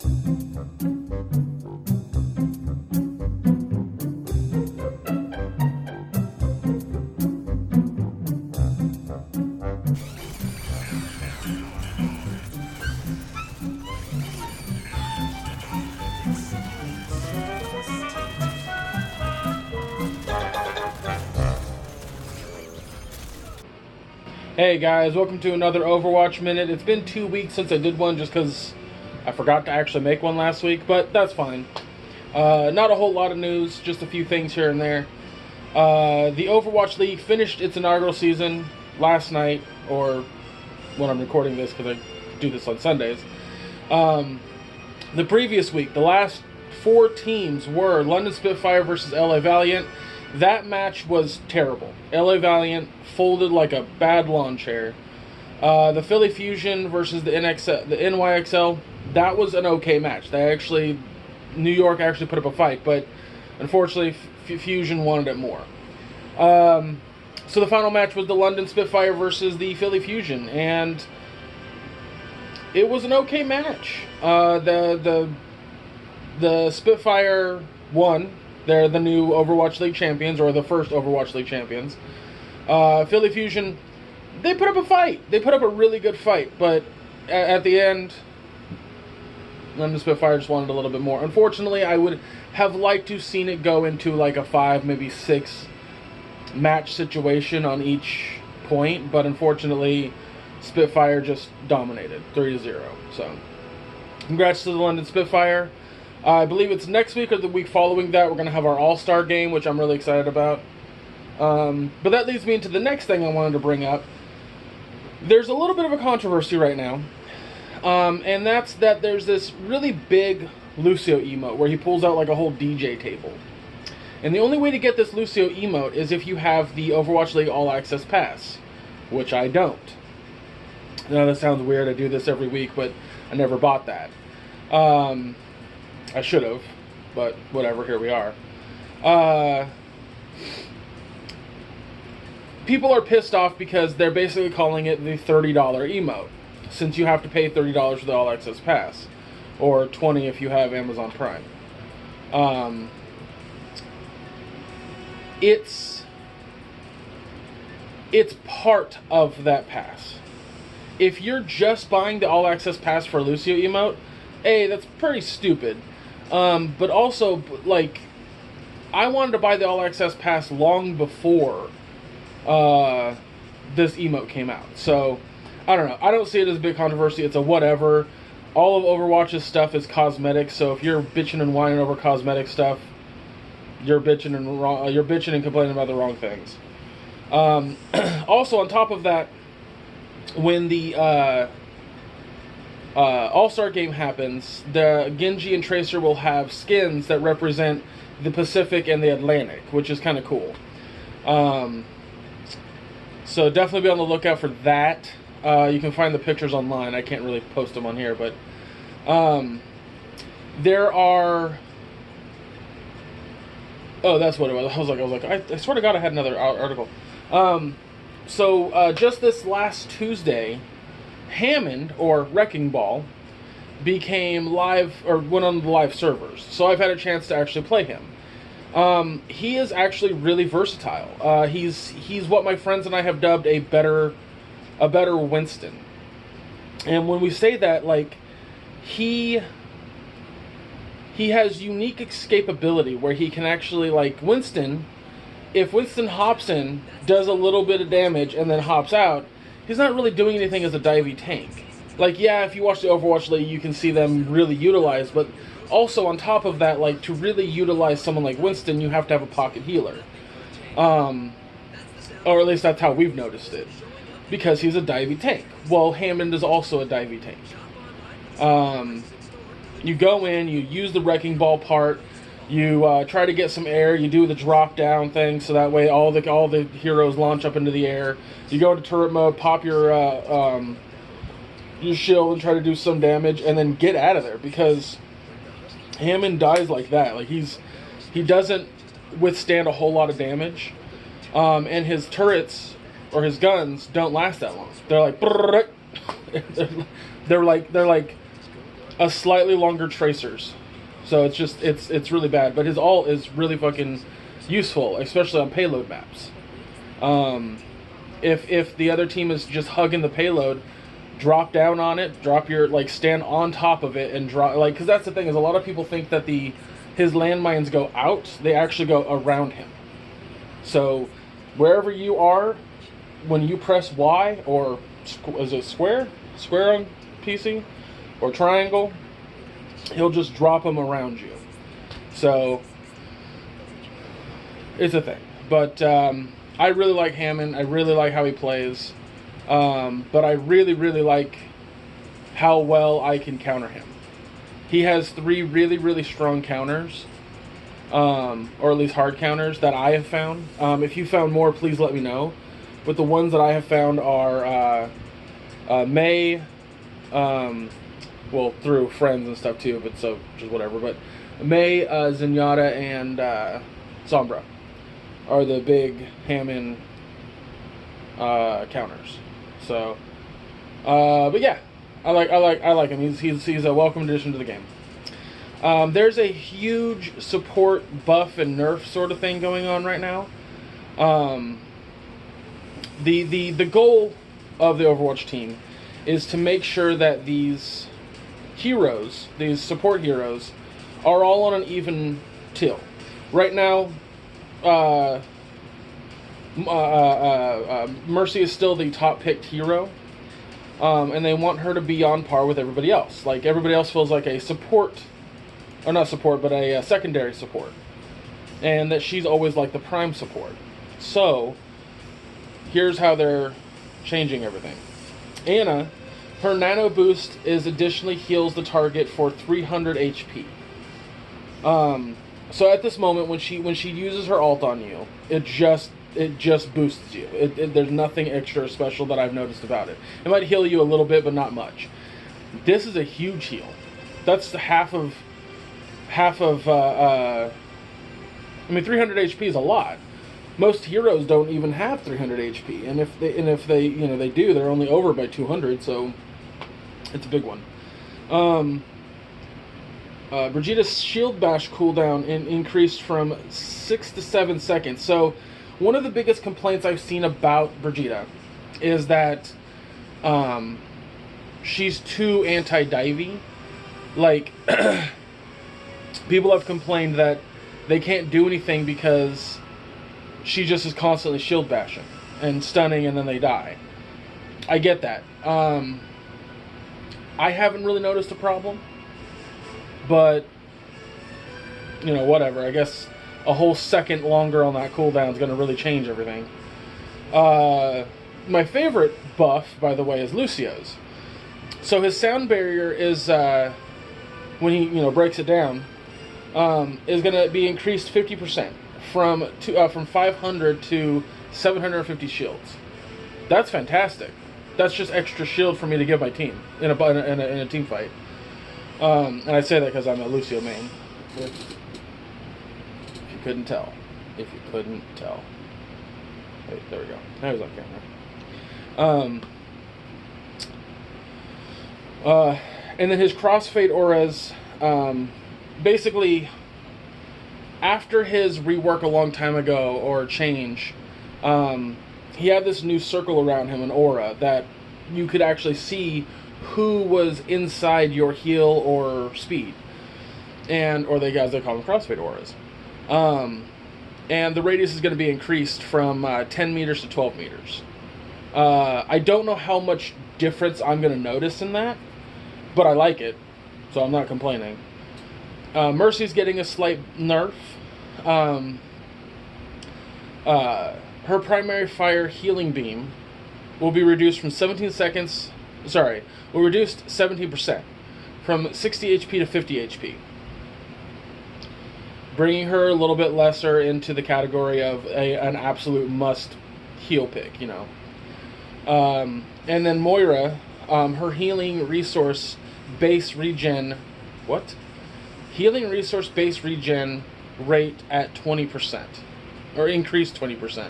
Hey guys, welcome to another Overwatch Minute. It's been 2 weeks since I did one just because I forgot to actually make one last week, but that's fine. Not a whole lot of news, just a few things here and there. The Overwatch League finished its inaugural season last night, or when I'm recording this because I do this on Sundays. The previous week, the last 4 teams were London Spitfire versus LA Valiant. That match was terrible. LA Valiant folded like a bad lawn chair. The Philly Fusion versus the NYXL, that was an okay match. New York actually put up a fight, but unfortunately Fusion wanted it more. So the final match was the London Spitfire versus the Philly Fusion, and it was an okay match. The Spitfire won. They're the new Overwatch League champions, or the first Overwatch League champions. Philly Fusion, they put up a fight. They put up a really good fight, but at the end, London Spitfire just wanted a little bit more. Unfortunately, I would have liked to seen it go into like a 5, maybe 6 match situation on each point, but unfortunately, Spitfire just dominated 3-0. So, congrats to the London Spitfire. I believe it's next week or the week following that we're going to have our All-Star game, which I'm really excited about. But that leads me into the next thing I wanted to bring up. There's a little bit of a controversy right now, and that's that there's this really big Lucio emote where he pulls out like a whole DJ table. And the only way to get this Lucio emote is if you have the Overwatch League All Access Pass, which I don't. Now that sounds weird, I do this every week, but I never bought that. I should have, but whatever, here we are. People are pissed off because they're basically calling it the $30 emote, since you have to pay $30 for the All Access Pass, or $20 if you have Amazon Prime. It's part of that pass. If you're just buying the All Access Pass for Lucio emote, that's pretty stupid. But also, like, I wanted to buy the All Access Pass long before this emote came out. So, I don't know. I don't see it as a big controversy. It's a whatever. All of Overwatch's stuff is cosmetic, so if you're bitching and whining over cosmetic stuff, you're bitching and complaining about the wrong things. Also, on top of that, when the All-Star game happens, the Genji and Tracer will have skins that represent the Pacific and the Atlantic, which is kind of cool. So definitely be on the lookout for that. You can find the pictures online. I can't really post them on here, but there are... Oh, that's what it was. I was like, I swear to God I had another article. So just this last Tuesday, Hammond, or Wrecking Ball, became live, or went on the live servers. So I've had a chance to actually play him. He is actually really versatile. He's what my friends and I have dubbed a better Winston. And when we say that, like, he has unique escapability where he can actually, like, Winston, if Winston hops in, does a little bit of damage, and then hops out, he's not really doing anything as a divey tank. Like, yeah, if you watch the Overwatch League, you can see them really utilized, but also on top of that, like, to really utilize someone like Winston, you have to have a pocket healer. Or at least that's how we've noticed it. Because he's a divey tank. Well, Hammond is also a divey tank. You go in, you use the Wrecking Ball part, you try to get some air, you do the drop down thing, so that way all the heroes launch up into the air. You go into turret mode, pop your shield and try to do some damage, and then get out of there, because Hammond dies like that. Like, he doesn't withstand a whole lot of damage, and his turrets or his guns don't last that long. They're like they're like a slightly longer tracers. So it's really bad. But his ult is really fucking useful, especially on payload maps. If the other team is just hugging the payload, drop down on it, stand on top of it and drop, because that's the thing, is a lot of people think that his landmines go out. They actually go around him. So wherever you are, when you press Y, or is it square on PC, or triangle, he'll just drop them around you. So it's a thing. But I really like Hammond. I really like how he plays. But I really, really like how well I can counter him. He has 3 really, really strong counters. Or at least hard counters that I have found. If you found more, please let me know. But the ones that I have found are Mei, well, through friends and stuff too, but so just whatever. But Mei, Zenyatta, and Sombra are the big Hammond counters. So, but yeah, I like him. He's a welcome addition to the game. There's a huge support buff and nerf sort of thing going on right now. The goal of the Overwatch team is to make sure that these heroes, these support heroes, are all on an even till. Right now, Mercy is still the top picked hero, and they want her to be on par with everybody else. Like, everybody else feels like a support, or not support, but a secondary support, and that she's always like the prime support. So here's how they're changing everything. Anna, her nano boost is additionally heals the target for 300 HP. So at this moment, when she uses her ult on you, it just boosts you. There's nothing extra special that I've noticed about it. It might heal you a little bit, but not much. This is a huge heal. That's half of. I mean, 300 HP is a lot. Most heroes don't even have 300 HP, and if they they do, they're only over by 200. So it's a big one. Brigitta's shield bash cooldown increased from 6 to 7 seconds. So one of the biggest complaints I've seen about Brigitta is that she's too anti-divey. Like, people have complained that they can't do anything because she just is constantly shield bashing and stunning, and then they die. I get that. I haven't really noticed a problem, but whatever. I guess a whole second longer on that cooldown is going to really change everything. My favorite buff, by the way, is Lucio's. So his sound barrier is, when he breaks it down, is going to be increased 50% from 500 to 750 shields. That's fantastic. That's just extra shield for me to give my team in a team fight. And I say that because I'm a Lucio main. If you couldn't tell. Wait, there we go. Now he's on camera. And then his crossfade auras, basically, after his rework a long time ago, or change, he had this new circle around him, an aura, that you could actually see who was inside your heal or speed. Or they call them crossfade auras. And the radius is going to be increased from 10 meters to 12 meters. I don't know how much difference I'm going to notice in that, but I like it, so I'm not complaining. Mercy's getting a slight nerf. Her primary fire healing beam will be reduced from 17%, from 60 HP to 50 HP. Bringing her a little bit lesser into the category of an absolute must heal pick, And then Moira, her healing resource base regen, Healing resource base regen rate at 20%, or increased 20%.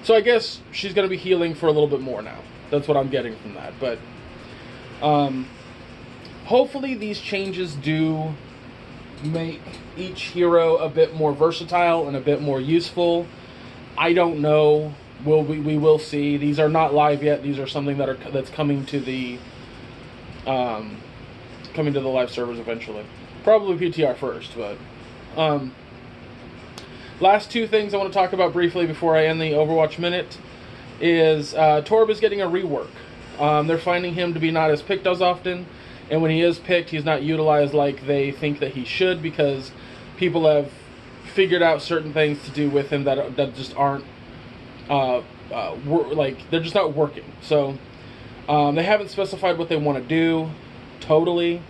So I guess she's going to be healing for a little bit more now. That's what I'm getting from that. But hopefully these changes do make each hero a bit more versatile and a bit more useful. I don't know. We will see. These are not live yet. These are something that's coming to the live servers eventually. Probably PTR first, but last two things I want to talk about briefly before I end the Overwatch minute is Torb is getting a rework. They're finding him to be not as picked as often, and when he is picked, he's not utilized like they think that he should, because people have figured out certain things to do with him that just aren't they're just not working. So they haven't specified what they want to do totally,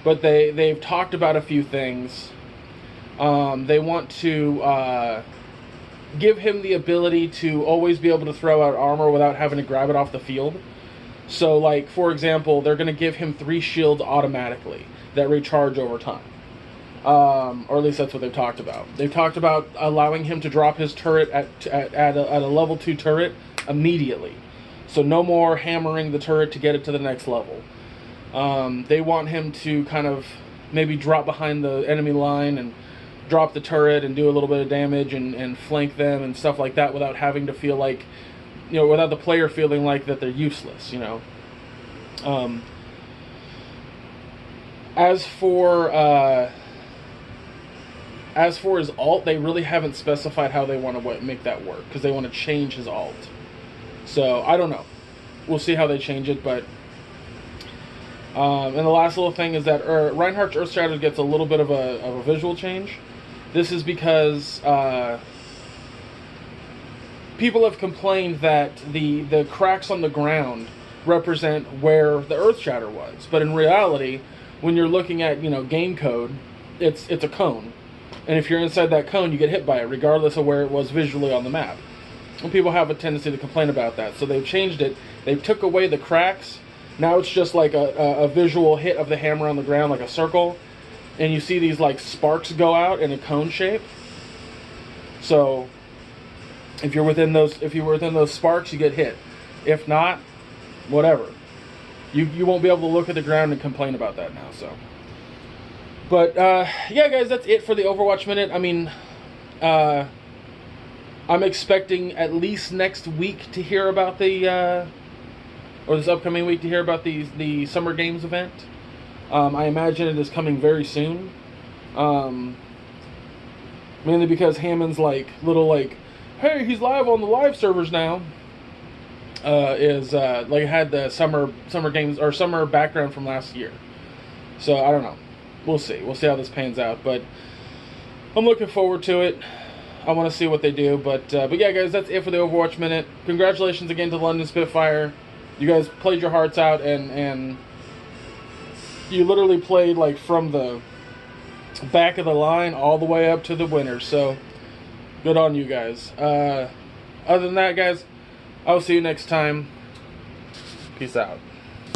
but they've talked about a few things. They want to give him the ability to always be able to throw out armor without having to grab it off the field. So, like, for example, they're going to give him 3 shields automatically that recharge over time. Or at least that's what they've talked about. They've talked about allowing him to drop his turret at a level 2 turret immediately. So no more hammering the turret to get it to the next level. They want him to kind of maybe drop behind the enemy line and drop the turret and do a little bit of damage and flank them and stuff like that without having to feel like, without the player feeling like that they're useless, As for his ult, they really haven't specified how they want to make that work, because they want to change his ult. So, I don't know. We'll see how they change it, but... and the last little thing is that Reinhardt's Earthshatter gets a little bit of a visual change. This is because people have complained that the cracks on the ground represent where the Earthshatter was. But in reality, when you're looking at, game code, it's a cone. And if you're inside that cone, you get hit by it, regardless of where it was visually on the map. And people have a tendency to complain about that. So they've changed it. They took away the cracks. Now it's just like a visual hit of the hammer on the ground, like a circle. And you see these like sparks go out in a cone shape. So if you're within those sparks, you get hit. If not, whatever. You won't be able to look at the ground and complain about that now. So, but yeah, guys, that's it for the Overwatch minute. I mean, I'm expecting at least next week to hear about or this upcoming week to hear about the Summer Games event. I imagine it is coming very soon. Mainly because Hammond's hey, he's live on the live servers now. Had the summer games or summer background from last year. So I don't know. We'll see. We'll see how this pans out. But I'm looking forward to it. I want to see what they do. But yeah, guys, that's it for the Overwatch minute. Congratulations again to London Spitfire. You guys played your hearts out, and you literally played from the back of the line all the way up to the winners. So good on you guys. Other than that, guys, I'll see you next time. Peace out.